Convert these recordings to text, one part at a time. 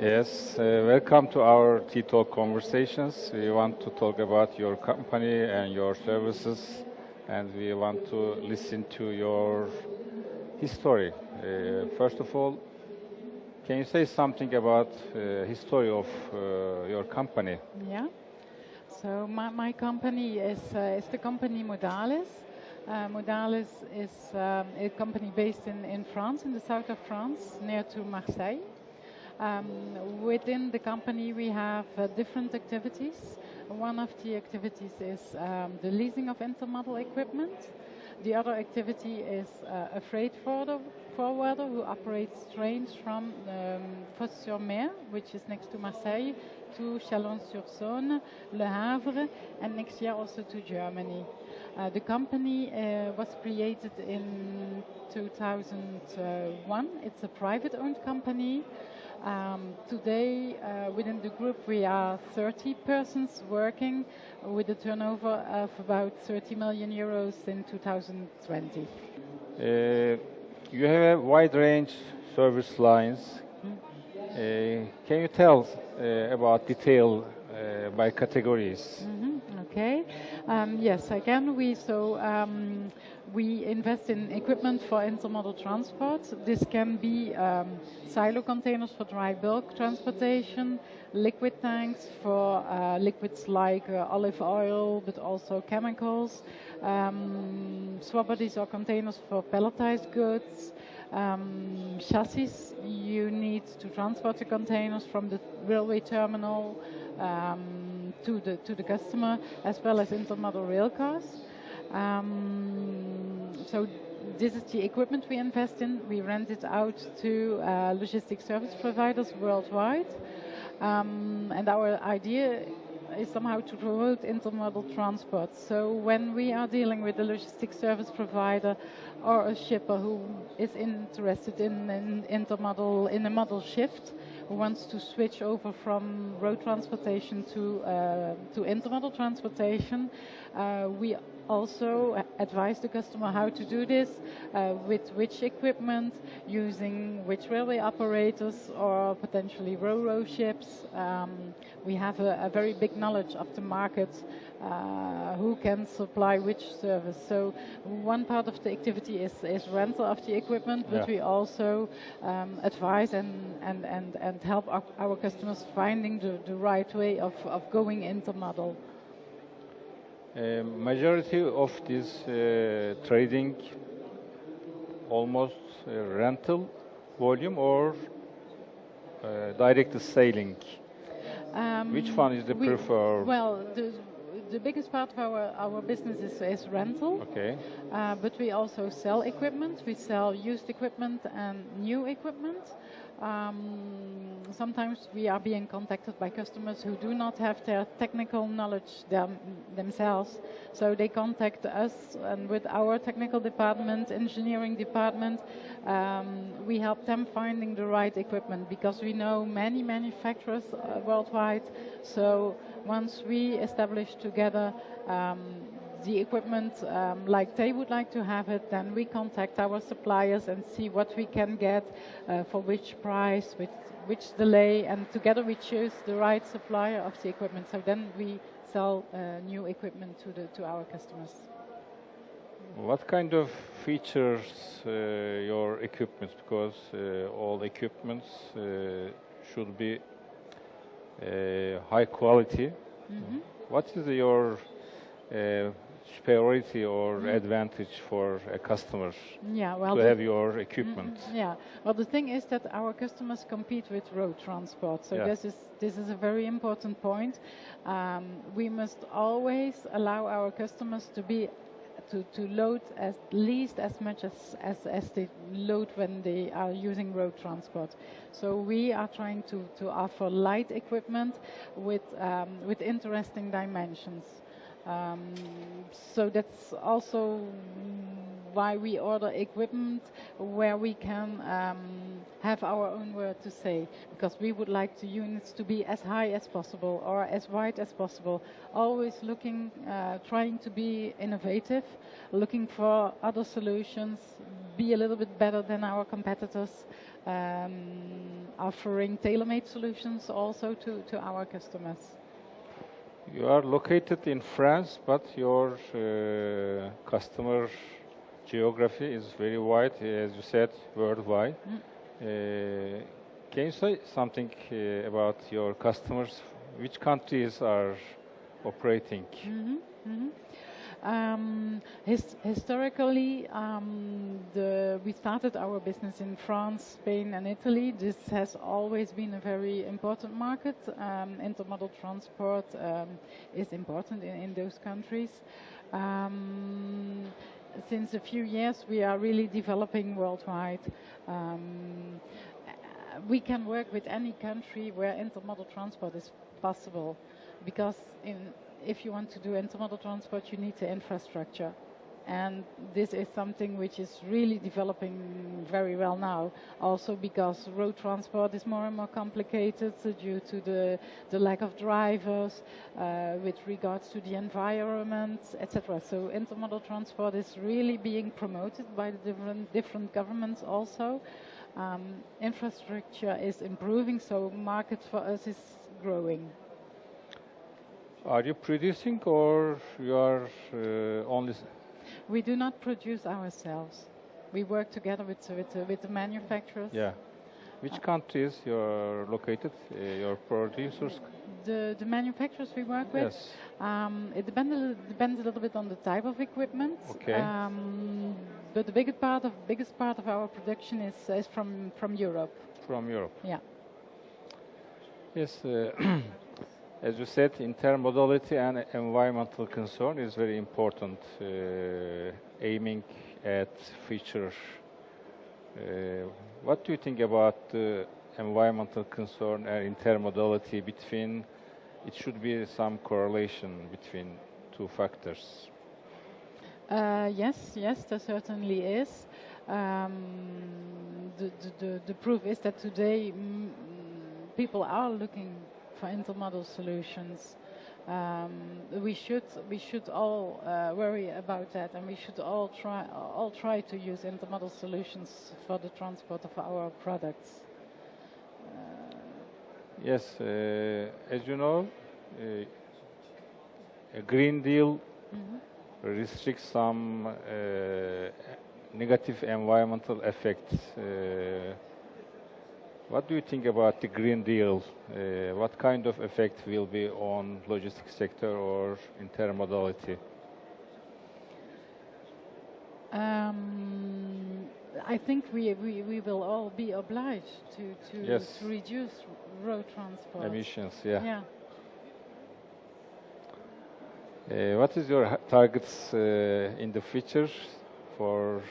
Yes, welcome to our Tea Talk conversations. We want to talk about your company and your services, and we want to listen to your history. First of all, can you say something about history of your company? Yeah. So my company is the company Modalis. Modalis is a company based in France, in the south of France, near to Marseille. Within the company, we have different activities. One of the activities is the leasing of intermodal equipment. The other activity is a freight forwarder who operates trains from Fos-sur-Mer, which is next to Marseille, to Chalon-sur-Saône, Le Havre, and next year also to Germany. The company was created in 2001. It's a private-owned company. Today, within the group, we are 30 persons working with a turnover of about 30 million euros in 2020. You have a wide range service lines. Can you tell about detail by categories? Okay. Yes, again, we invest in equipment for intermodal transport. This can be silo containers for dry bulk transportation, liquid tanks for liquids like olive oil, but also chemicals, swap bodies or containers for pelletized goods, chassis you need to transport the containers from the railway terminal to the customer, as well as intermodal rail cars. So this is the equipment we invest in. We rent it out to logistics service providers worldwide. And our idea is somehow to promote intermodal transport. So when we are dealing with a logistics service provider or a shipper who is interested in intermodal, in a modal shift, who wants to switch over from road transportation to intermodal transportation, we also advise the customer how to do this, with which equipment, using which railway operators or potentially ro-ro ships. We have a very big knowledge of the market, who can supply which service. So one part of the activity is rental of the equipment, but we also advise and help our customers finding the right way of going intermodal. Majority of this trading almost rental volume or direct selling? Which one is the preferred? Well, the biggest part of our business is rental. Okay. But we also sell equipment. We sell used equipment and new equipment. Sometimes we are being contacted by customers who do not have their technical knowledge themselves. So they contact us, and with our technical department, engineering department, we help them finding the right equipment, because we know many manufacturers worldwide. So once we establish together the equipment like they would like to have it, then we contact our suppliers and see what we can get, for which price, with which delay, and together we choose the right supplier of the equipment. So then we sell new equipment to our customers. What kind of features your equipment? Because all equipments should be high quality. What is your superiority or advantage for a customer to have your equipment? Well, the thing is that our customers compete with road transport, so this is a very important point. We must always allow our customers to load at least as much as they load when they are using road transport. So we are trying to offer light equipment with interesting dimensions. So that's also why we order equipment where we can have our own word to say, because we would like the units to be as high as possible or as wide as possible, always looking, trying to be innovative, looking for other solutions, be a little bit better than our competitors, offering tailor-made solutions also to our customers. You are located in France, but your customer geography is very wide, as you said, worldwide. Can you say something about your customers? Which countries are operating? Historically, we started our business in France, Spain, and Italy. This has always been a very important market. Intermodal transport is important in those countries. Since a few years, we are really developing worldwide. We can work with any country where intermodal transport is possible, because if you want to do intermodal transport, you need the infrastructure. And this is something which is really developing very well now, also because road transport is more and more complicated due to the lack of drivers, with regards to the environment, etc. So intermodal transport is really being promoted by the different governments also. Infrastructure is improving, so market for us is growing. Are you producing, or you are only? We do not produce ourselves. We work together with the manufacturers. Yeah. Which countries you are located? Your producers? The manufacturers we work with. Yes. It depends a little bit on the type of equipment. Okay. But the biggest part of our production is from Europe. From Europe. Yeah. Yes. As you said, intermodality and environmental concern is very important, aiming at future. What do you think about the environmental concern and intermodality between? It should be some correlation between two factors. Yes, there certainly is. The proof is that today people are looking for intermodal solutions. We should all worry about that, and we should all try to use intermodal solutions for the transport of our products. Yes, as you know, a Green Deal restricts some negative environmental effects. What do you think about the Green Deal? What kind of effect will be on logistics sector or intermodality? I think we will all be obliged to reduce road transport Emissions, yeah. Yeah. What is your targets in the future for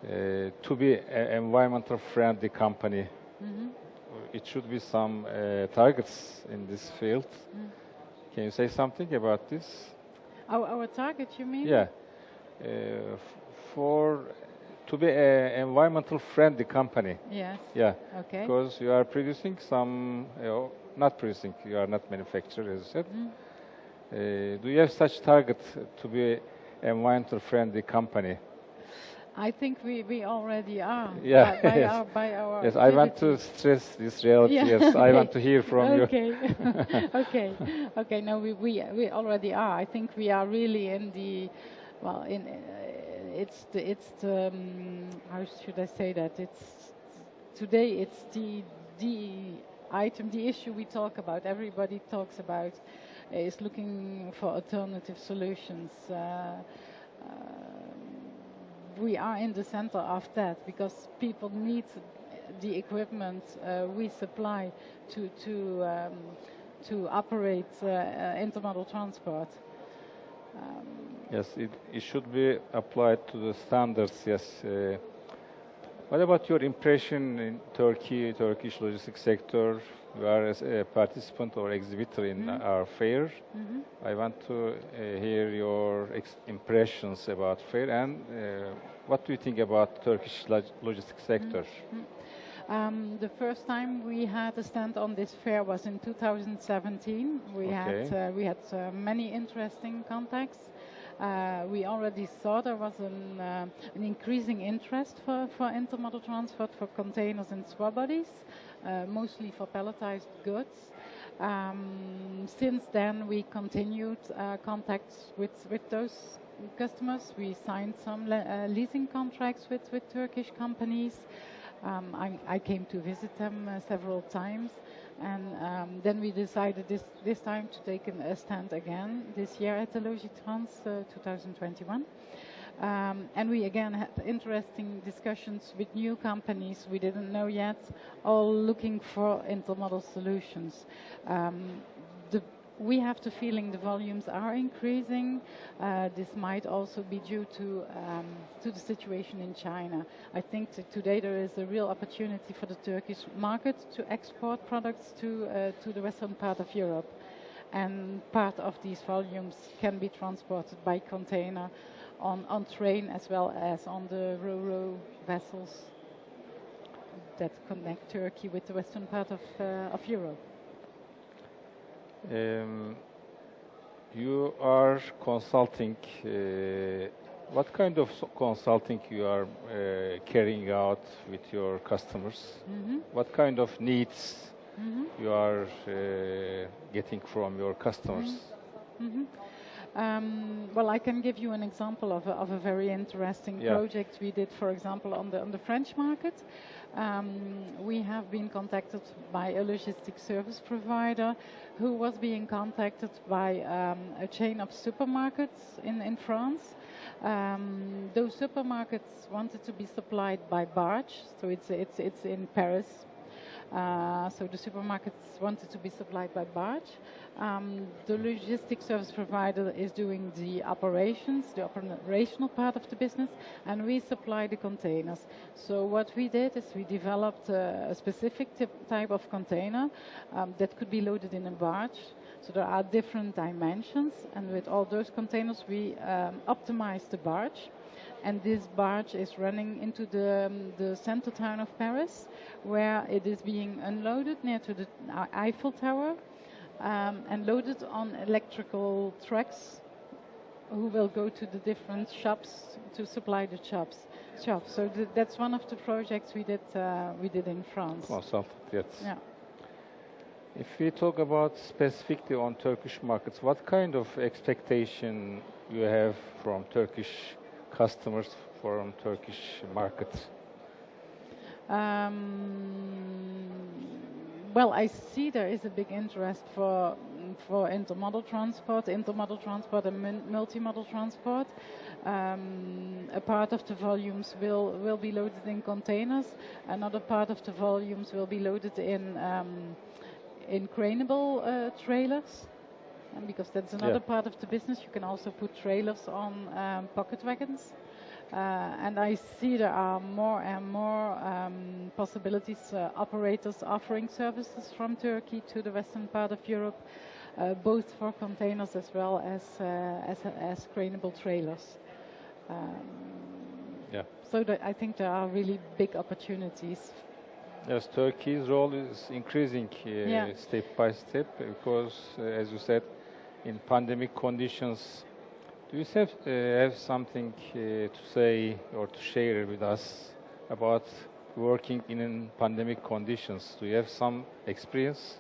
to be an environmental friendly company? It should be some targets in this field. Can you say something about this? Our target, you mean? Yeah. To be an environmental friendly company. Yes. Yeah. Okay. Because you are producing some, not producing, you are not manufacturer, as you said. Do you have such target to be an environmental friendly company? I think we already are. Yeah. By our yes, I want to stress this reality. Yeah. Yes, I want to hear from you. Okay. No, we already are. I think we are really in the, well, it's the how should I say that? Today it's the issue we talk about. Everybody talks about is looking for alternative solutions. We are in the center of that because people need the equipment we supply to operate intermodal transport. Yes, it should be applied to the standards. Yes. What about your impression in Turkish logistics sector? You are a participant or exhibitor in our fair. I want to hear your impressions about fair, and what do you think about Turkish logistics sector? The first time we had a stand on this fair was in 2017. We had many interesting contacts. We already saw there was an increasing interest for intermodal transport for containers and straw bodies, mostly for palletized goods. Since then, we continued contacts with those customers. We signed some leasing contracts with Turkish companies. I came to visit them several times, and then we decided this time to take a stand again this year at the Logitrans 2021. And we again had interesting discussions with new companies we didn't know yet, all looking for intermodal solutions. We have the feeling the volumes are increasing. This might also be due to the situation in China. I think that today there is a real opportunity for the Turkish market to export products to the western part of Europe. And part of these volumes can be transported by container on train as well as on the ro-ro vessels that connect Turkey with the western part of Europe. You are consulting. What kind of consulting you are carrying out with your customers? Mm-hmm. What kind of needs you are getting from your customers? Mm-hmm. Well, I can give you an example of a very interesting project we did, for example, on the French market. We have been contacted by a logistics service provider who was being contacted by a chain of supermarkets in France. Those supermarkets wanted to be supplied by barge, so it's in Paris. So the supermarkets wanted to be supplied by barge. The logistics service provider is doing the operations, the operational part of the business, and we supply the containers. So what we did is we developed a specific type of container that could be loaded in a barge. So there are different dimensions, and with all those containers we optimize the barge. And this barge is running into the center town of Paris, where it is being unloaded near to the Eiffel Tower and loaded on electrical trucks who will go to the different shops to supply the shops. So that's one of the projects we did in France. Consultant, yes. Yeah. If we talk about specifically on Turkish markets, what kind of expectation you have from Turkish customers from Turkish markets? Well, I see there is a big interest for intermodal transport and multimodal transport. A part of the volumes will be loaded in containers. Another part of the volumes will be loaded in craneable trailers. And because that's another part of the business, you can also put trailers on pocket wagons. And I see there are more and more possibilities, operators offering services from Turkey to the western part of Europe, both for containers as well as craneable trailers. So I think there are really big opportunities. Yes, Turkey's role is increasing step by step because, as you said, in pandemic conditions. Do you have something to say or to share with us about working in pandemic conditions? Do you have some experience?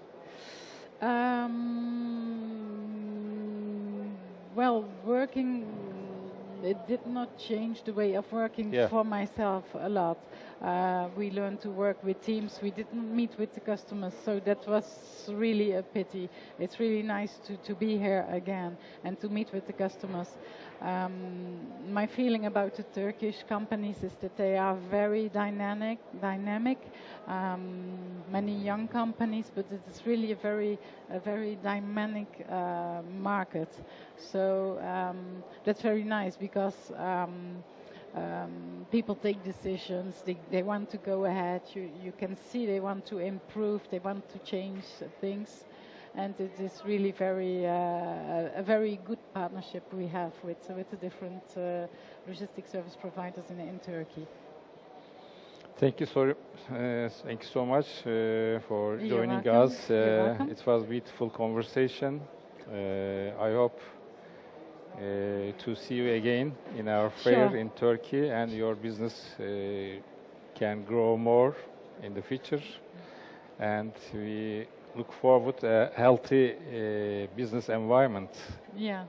Well, working, it did not change the way of working for myself a lot. We learned to work with teams. We didn't meet with the customers, so that was really a pity. It's really nice to be here again and to meet with the customers. My feeling about the Turkish companies is that they are very dynamic. Many young companies, but it is really a very dynamic market. So that's very nice because people take decisions. They want to go ahead. You can see they want to improve. They want to change things. And it is really a very good partnership we have with the different logistics service providers in Turkey. Thank you so much for joining us. It was a beautiful conversation. I hope to see you again in our fair Sure. in Turkey, and your business can grow more in the future. And we look forward to a healthy business environment, Yeah.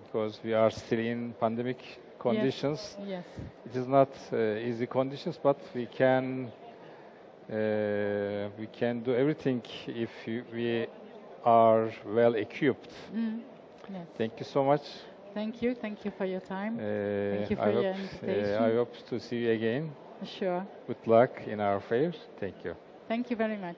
because we are still in pandemic conditions. Yes. It is not easy conditions, but we can do everything if we are well equipped. Yes. Thank you so much. Thank you. Thank you for your time. Thank you for your invitation. I hope to see you again. Sure. Good luck in our fair. Thank you. Thank you very much.